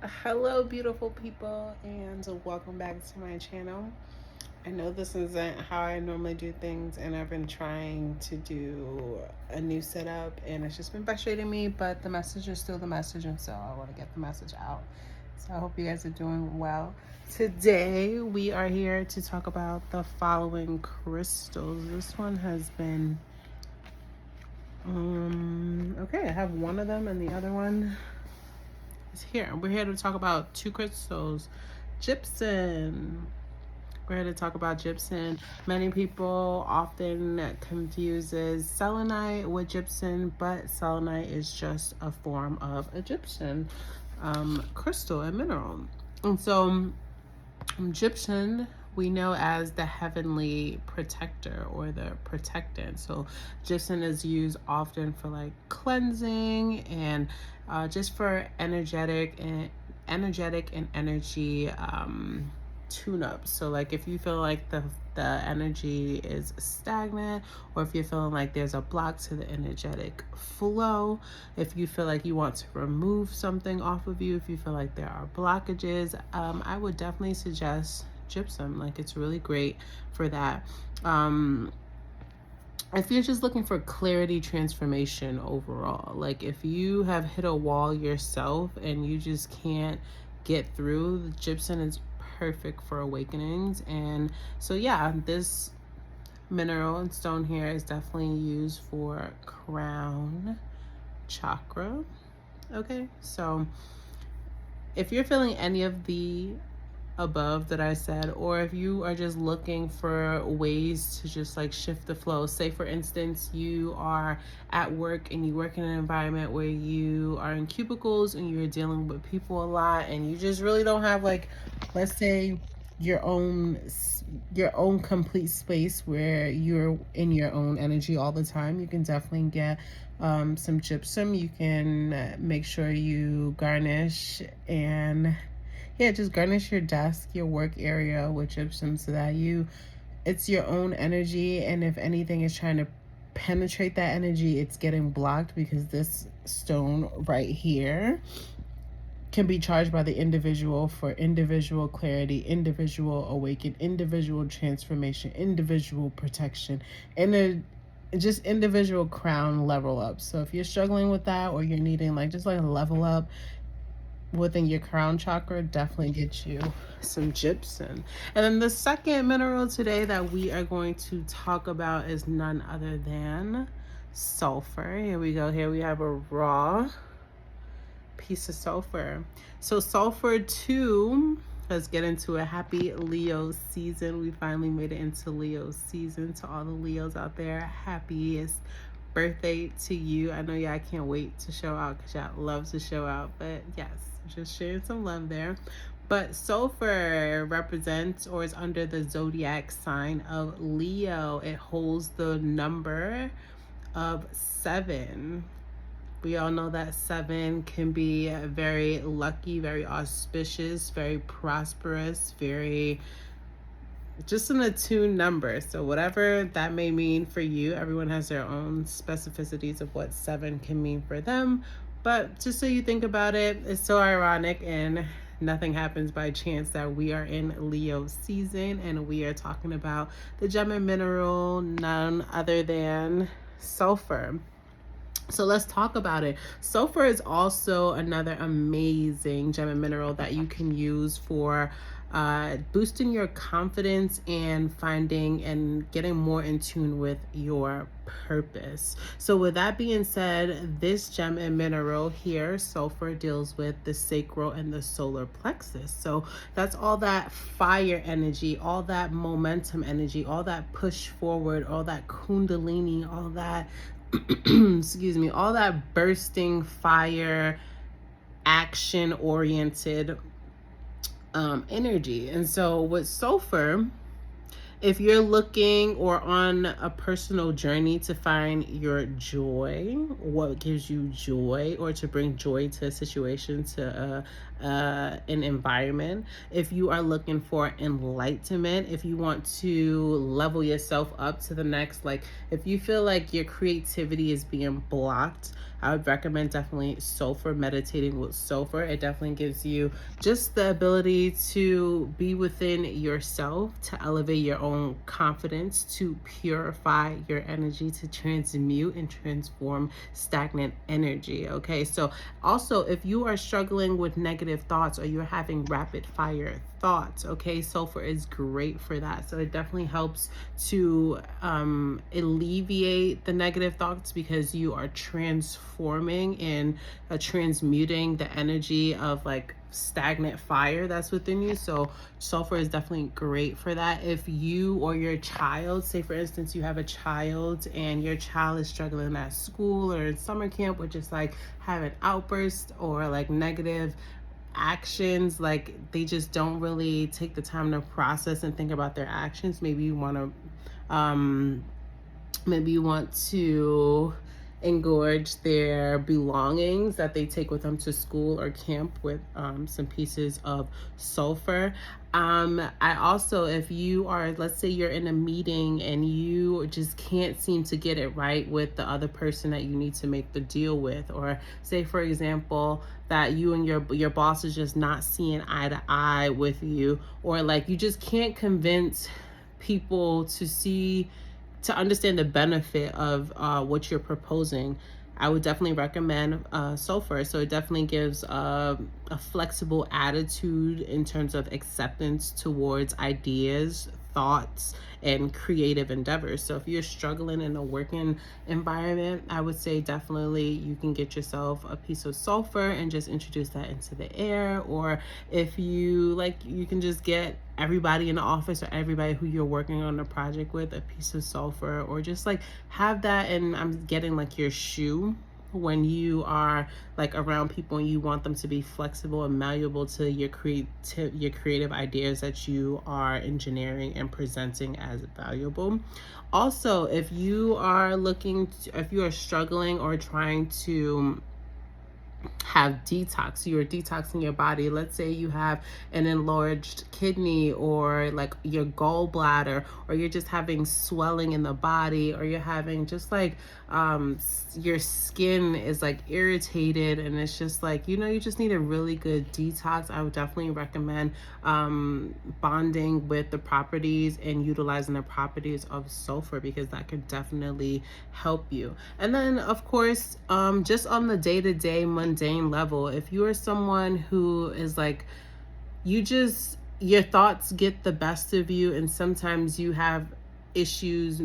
Hello, beautiful people, and welcome back to my channel. I know this isn't how I normally do things, and I've been trying to do a new setup, and it's just been frustrating me, but the message is still the message, and so I want to get the message out. So I hope you guys are doing well. Today, we are here to talk about the following crystals. This one has been, okay, I have one of them, and the other one here. We're here to talk about two crystals. Gypsum. We're here to talk about gypsum. Many people often confuses selenite with gypsum, but selenite is just a form of a gypsum crystal and mineral. And so gypsum we know as the heavenly protector or the protectant. So gypsum is used often for like cleansing and just for energetic and energy tune up. So like if you feel like the energy is stagnant, or if you're feeling like there's a block to the energetic flow, if you feel like you want to remove something off of you, if you feel like there are blockages, I would definitely suggest gypsum. Like it's really great for that. If you're just looking for clarity, transformation overall, like if you have hit a wall yourself and you just can't get through, the gypsum is perfect for awakenings. And so yeah, this mineral and stone here is definitely used for crown chakra. Okay, so if you're feeling any of the above that I said, or if you are just looking for ways to just like shift the flow, say for instance you are at work and you work in an environment where you are in cubicles and you're dealing with people a lot, and you just really don't have, like, let's say your own complete space where you're in your own energy all the time, you can definitely get some gypsum. You can make sure you garnish and yeah, just garnish your desk, your work area with gypsum so that it's your own energy. And if anything is trying to penetrate that energy, it's getting blocked, because this stone right here can be charged by the individual for individual clarity, individual awaken, individual transformation, individual protection, and just individual crown level up. So if you're struggling with that, or you're needing like just like a level up within your crown chakra, definitely get you some gypsum. And then the second mineral today that we are going to talk about is none other than sulfur. Here we go. Here we have a raw piece of sulfur. So sulfur too, let's get into a happy Leo season. We finally made it into Leo season. To all the Leos out there, happiest birthday to you. I know y'all can't wait to show out because y'all love to show out, but yes, just sharing some love there. But sulfur represents or is under the zodiac sign of Leo. It holds the number of 7. We all know that 7 can be very lucky, very auspicious, very prosperous, very just an attuned number. So whatever that may mean for you, everyone has their own specificities of what 7 can mean for them. But just so you think about it, it's so ironic and nothing happens by chance that we are in Leo season and we are talking about the gem and mineral, none other than sulfur. So let's talk about it. Sulfur is also another amazing gem and mineral that you can use for boosting your confidence and finding and getting more in tune with your purpose. So with that being said, this gem and mineral here, sulfur, deals with the sacral and the solar plexus. So that's all that fire energy, all that momentum energy, all that push forward, all that kundalini, all that excuse me, all that bursting fire, action oriented energy. And so with sulfur, if you're looking or on a personal journey to find your joy, what gives you joy, or to bring joy to a situation, to an environment, if you are looking for enlightenment, if you want to level yourself up to the next, like if you feel like your creativity is being blocked, I would recommend definitely sulfur, meditating with sulfur. It definitely gives you just the ability to be within yourself, to elevate your own confidence, to purify your energy, to transmute and transform stagnant energy. Okay, so also if you are struggling with negative thoughts or you're having rapid fire thoughts, okay, sulfur is great for that. So it definitely helps to alleviate the negative thoughts, because you are transforming and transmuting the energy of like stagnant fire that's within you. So sulfur is definitely great for that. If you or your child, say for instance you have a child and your child is struggling at school or in summer camp with just like having outbursts or like negative actions, like they just don't really take the time to process and think about their actions, maybe you want to engorge their belongings that they take with them to school or camp with some pieces of sulfur. I also, if you are, let's say you're in a meeting and you just can't seem to get it right with the other person that you need to make the deal with, or say for example that you and your boss is just not seeing eye to eye with you, or like you just can't convince people to understand the benefit of what you're proposing, I would definitely recommend sulfur. So it definitely gives a flexible attitude in terms of acceptance towards ideas, thoughts, and creative endeavors. So if you're struggling in a working environment, I would say definitely you can get yourself a piece of sulfur and just introduce that into the air. Or if you like, you can just get everybody in the office or everybody who you're working on a project with a piece of sulfur, or just like have that. And I'm getting like your shoe when you are like around people and you want them to be flexible and malleable to your creative ideas that you are engineering and presenting as valuable. Also, if you are if you are struggling or trying to have detox, you're detoxing your body, let's say you have an enlarged kidney or like your gallbladder, or you're just having swelling in the body, or you're having just like your skin is like irritated and it's just like, you know, you just need a really good detox, I would definitely recommend bonding with the properties and utilizing the properties of sulfur, because that could definitely help you. And then of course, just on the day-to-day mundane level, if you are someone who is like, your thoughts get the best of you, and sometimes you have issues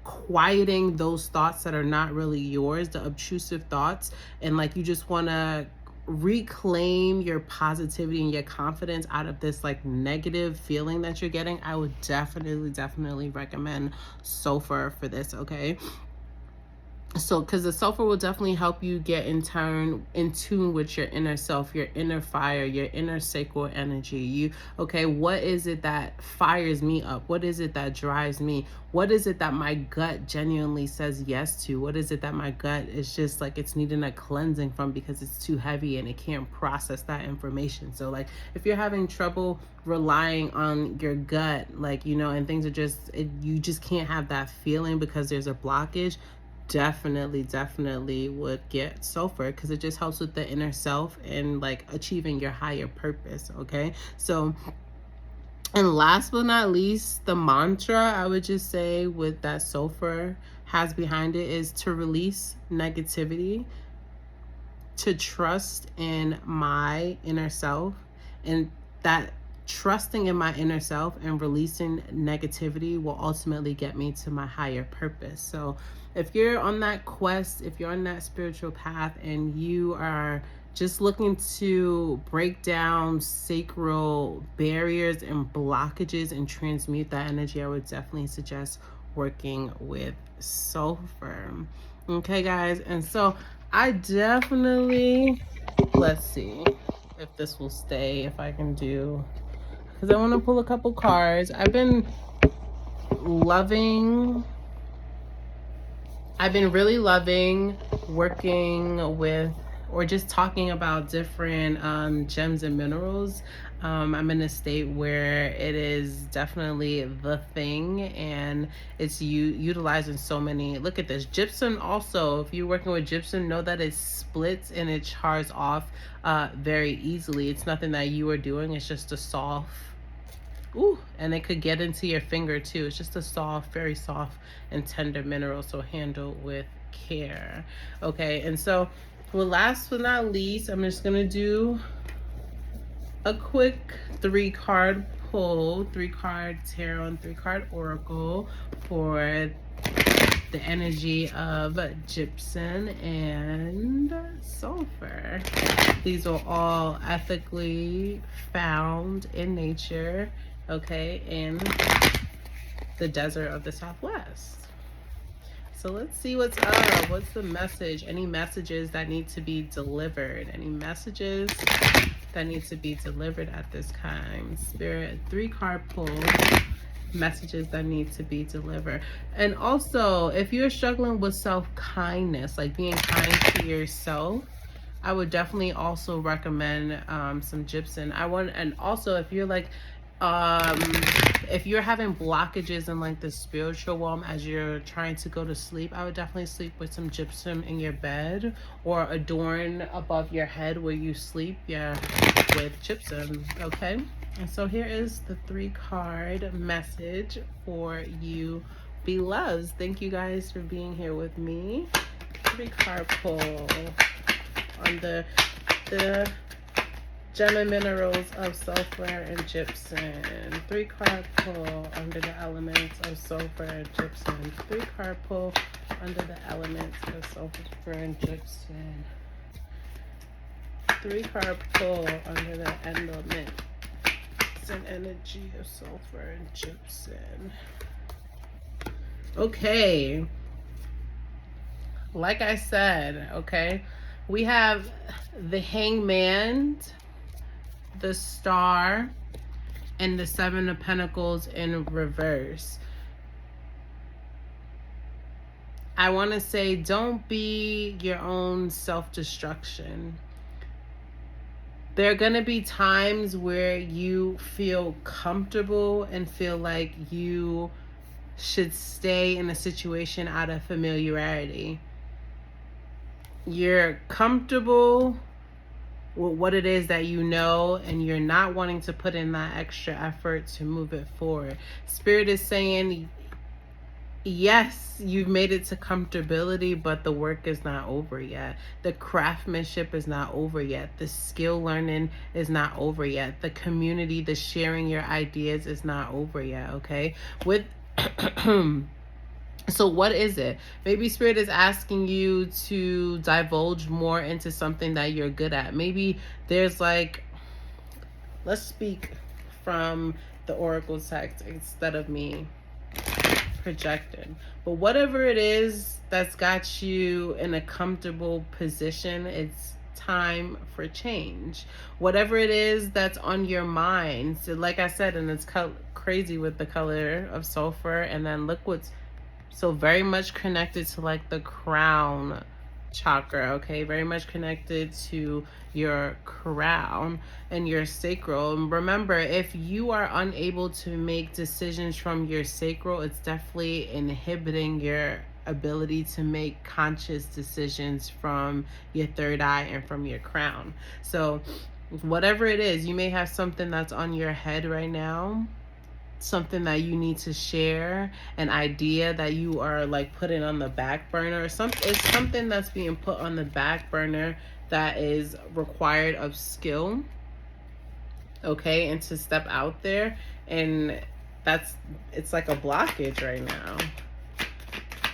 quieting those thoughts that are not really yours, the obtrusive thoughts, and like you just want to reclaim your positivity and your confidence out of this like negative feeling that you're getting, I would definitely recommend sulfur for this. Okay, so because the sulfur will definitely help you get in tune with your inner self, your inner fire, your inner sacral energy. Okay, what is it that fires me up? What is it that drives me? What is it that my gut genuinely says yes to? What is it that my gut is just like it's needing a cleansing from because it's too heavy and it can't process that information? So like if you're having trouble relying on your gut, like, you know, and things are just you just can't have that feeling because there's a blockage, definitely would get sulfur, because it just helps with the inner self and like achieving your higher purpose. Okay, so, and last but not least, the mantra I would just say with that sulfur has behind it is to release negativity, to trust in my inner self, and that trusting in my inner self and releasing negativity will ultimately get me to my higher purpose. So if you're on that quest, if you're on that spiritual path and you are just looking to break down sacral barriers and blockages and transmute that energy, I would definitely suggest working with sulfur. Okay, guys, and so I definitely, let's see if this will stay, if I can do, because I want to pull a couple cards. I've been really loving working with or just talking about different gems and minerals, I'm in a state where it is definitely the thing, and it's utilizing so many. Look at this gypsum. Also, if you're working with gypsum, know that it splits and it chars off very easily. It's nothing that you are doing. It's just a soft. Ooh, and it could get into your finger too. It's just a soft, very soft and tender mineral, so handle with care. Okay, and so, well, last but not least, I'm just gonna do a quick 3-card pull, 3-card tarot and 3-card oracle for the energy of gypsum and sulfur. These are all ethically found in nature, okay, in the desert of the Southwest. So let's see what's up. What's the message? Any messages that need to be delivered? Any messages that need to be delivered at this time? Spirit, 3-card pull. Messages that need to be delivered. And also, if you're struggling with self-kindness, like being kind to yourself, I would definitely also recommend some gypsum. And also if you're like if you're having blockages in like the spiritual realm as you're trying to go to sleep, I would definitely sleep with some gypsum in your bed, or adorn above your head where you sleep, yeah, with gypsum. Okay, and so here is the 3-card message for you beloveds. Thank you guys for being here with me. 3-card pull on the gem and minerals of sulfur and gypsum. 3-card pull under the elements of sulfur and gypsum. 3-card pull under the elements of sulfur and gypsum. 3-card pull under the elements and energy of sulfur and gypsum. Okay. Like I said, okay, we have the Hangman, the Star, and the 7 of Pentacles in reverse. I want to say, don't be your own self-destruction. There are going to be times where you feel comfortable and feel like you should stay in a situation out of familiarity. You're comfortable with what it is that you know, and you're not wanting to put in that extra effort to move it forward. Spirit is saying, yes, you've made it to comfortability, but the work is not over yet. The craftsmanship is not over yet. The skill learning is not over yet. The community, the sharing your ideas is not over yet, okay? With so what is it? Maybe Spirit is asking you to divulge more into something that you're good at. Maybe there's like, let's speak from the oracle text instead of me projecting. But whatever it is that's got you in a comfortable position, it's time for change. Whatever it is that's on your mind. So like I said, and it's crazy with the color of sulfur, and then look what's so very much connected to like the crown chakra, okay? Very much connected to your crown and your sacral. And remember, if you are unable to make decisions from your sacral, it's definitely inhibiting your ability to make conscious decisions from your third eye and from your crown. So whatever it is, you may have something that's on your head right now, something that you need to share, an idea that you are like putting on the back burner, or it's something that's being put on the back burner that is required of skill, okay, and to step out there, and it's like a blockage right now.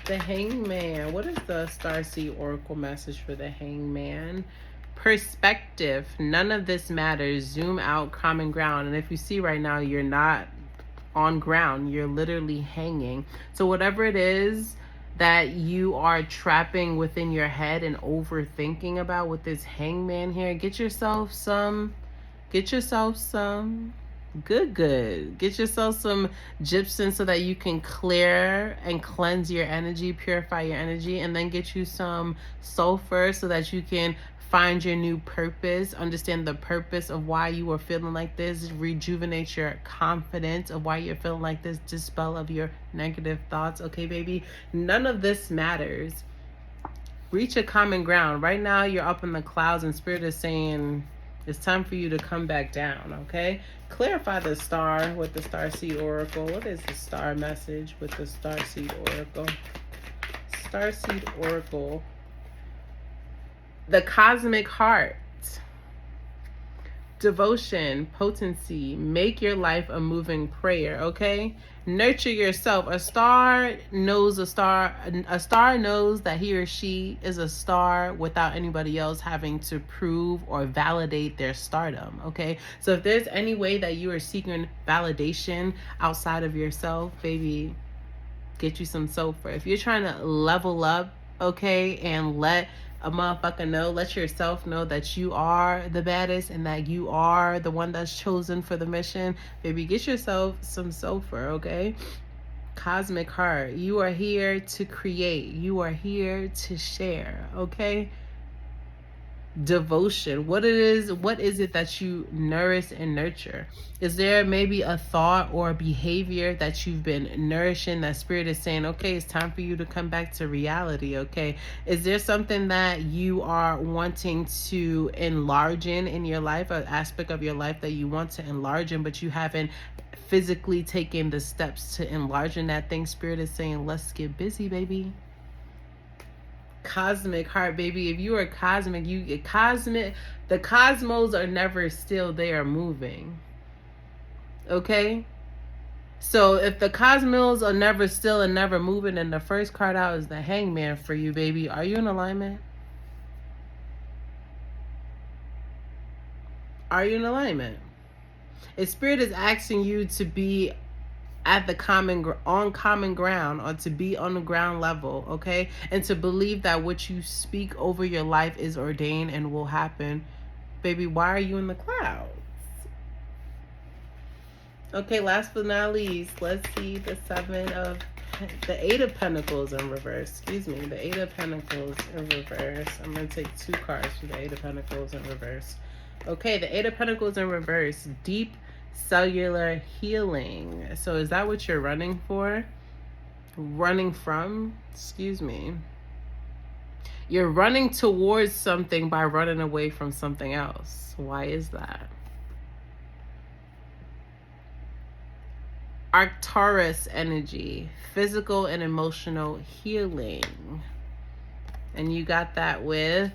The Hangman. What is the Starseed Oracle message for the Hangman? Perspective. None of this matters. Zoom out, common ground. And if you see right now, you're not on ground, you're literally hanging. So whatever it is that you are trapping within your head and overthinking about with this Hangman here, get yourself some get yourself some gypsum so that you can clear and cleanse your energy, purify your energy, and then get you some sulfur so that you can find your new purpose, understand the purpose of why you are feeling like this, rejuvenate your confidence of why you're feeling like this, dispel of your negative thoughts. Okay, baby, none of this matters. Reach a common ground. Right now you're up in the clouds and spirit is saying it's time for you to come back down. Okay, clarify the star with the Starseed Oracle. What is the star message with the Starseed Oracle? Starseed Oracle, the cosmic heart, devotion, potency, make your life a moving prayer. Okay, nurture yourself. A star knows that he or she is a star without anybody else having to prove or validate their stardom. Okay, so if there's any way that you are seeking validation outside of yourself, baby, get you some sulfur. If you're trying to level up, okay, and let a motherfucker know, let yourself know that you are the baddest and that you are the one that's chosen for the mission, baby, get yourself some sulfur. Okay, cosmic heart, you are here to create, you are here to share. Okay, devotion, what is it that you nourish and nurture? Is there maybe a thought or a behavior that you've been nourishing that spirit is saying, okay, it's time for you to come back to reality? Okay, is there something that you are wanting to enlarge in your life, an aspect of your life that you want to enlarge in, but you haven't physically taken the steps to enlarge in that thing? Spirit is saying, let's get busy, baby. Cosmic heart, baby. If you are cosmic, you get cosmic. The cosmos are never still, they are moving. Okay, so if the cosmos are never still and never moving, then the first card out is the Hangman for you, baby. Are you in alignment? Are you in alignment? If spirit is asking you to be at the common ground, or to be on the ground level, okay, and to believe that what you speak over your life is ordained and will happen, baby, why are you in the clouds? Okay, last but not least, let's see the the Eight of Pentacles in reverse. Excuse me, the Eight of Pentacles in reverse. I'm going to take 2 cards for the Eight of Pentacles in reverse. Okay, the Eight of Pentacles in reverse, deep cellular healing. So is that what you're running for? Running from? Excuse me. You're running towards something by running away from something else. Why is that? Arcturus energy, physical and emotional healing. And you got that with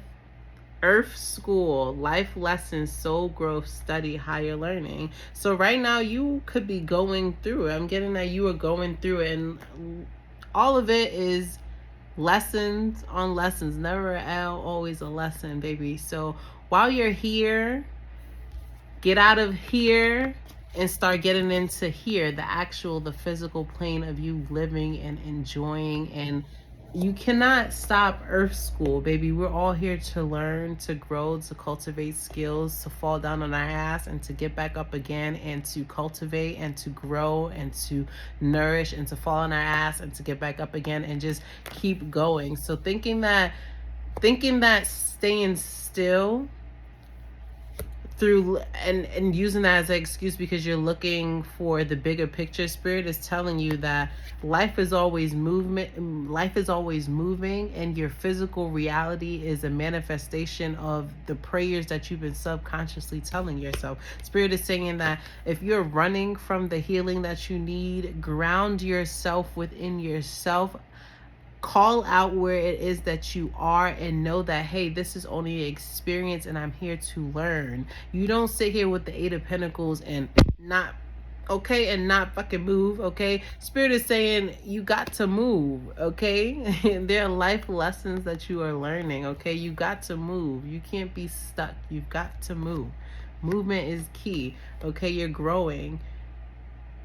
Earth School, life lessons, soul growth, study, higher learning. So right now you could be going through it. I'm getting that you are going through it, and all of it is lessons on lessons. Never always a lesson, baby. So while you're here, get out of here and start getting into here, the physical plane of you living and enjoying. And you cannot stop Earth School, baby. We're all here to learn, to grow, to cultivate skills, to fall down on our ass and to get back up again, and to cultivate and to grow and to nourish and to fall on our ass and to get back up again and just keep going. So thinking that staying still through and using that as an excuse because you're looking for the bigger picture, spirit is telling you that life is always moving, and your physical reality is a manifestation of the prayers that you've been subconsciously telling yourself. Spirit is saying that if you're running from the healing that you need, ground yourself within yourself. Call out where it is that you are and know that, hey, this is only an experience and I'm here to learn. You don't sit here with the Eight of Pentacles and not fucking move, okay? Spirit is saying you got to move, okay? There are life lessons that you are learning, okay? You got to move. You can't be stuck. You've got to move. Movement is key, okay? You're growing.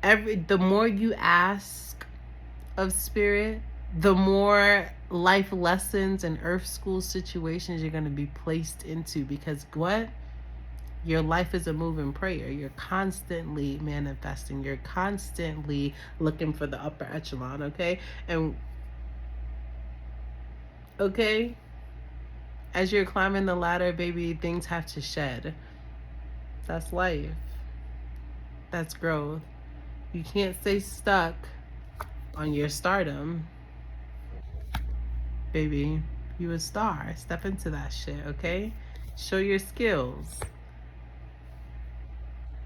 The more you ask of spirit, the more life lessons and Earth School situations you're going to be placed into, because what? Your life is a moving prayer. You're constantly manifesting. You're constantly looking for the upper echelon, okay? And As you're climbing the ladder, baby, things have to shed. That's life. That's growth. You can't stay stuck on your stardom. Baby, you a star. Step into that shit, okay? Show your skills.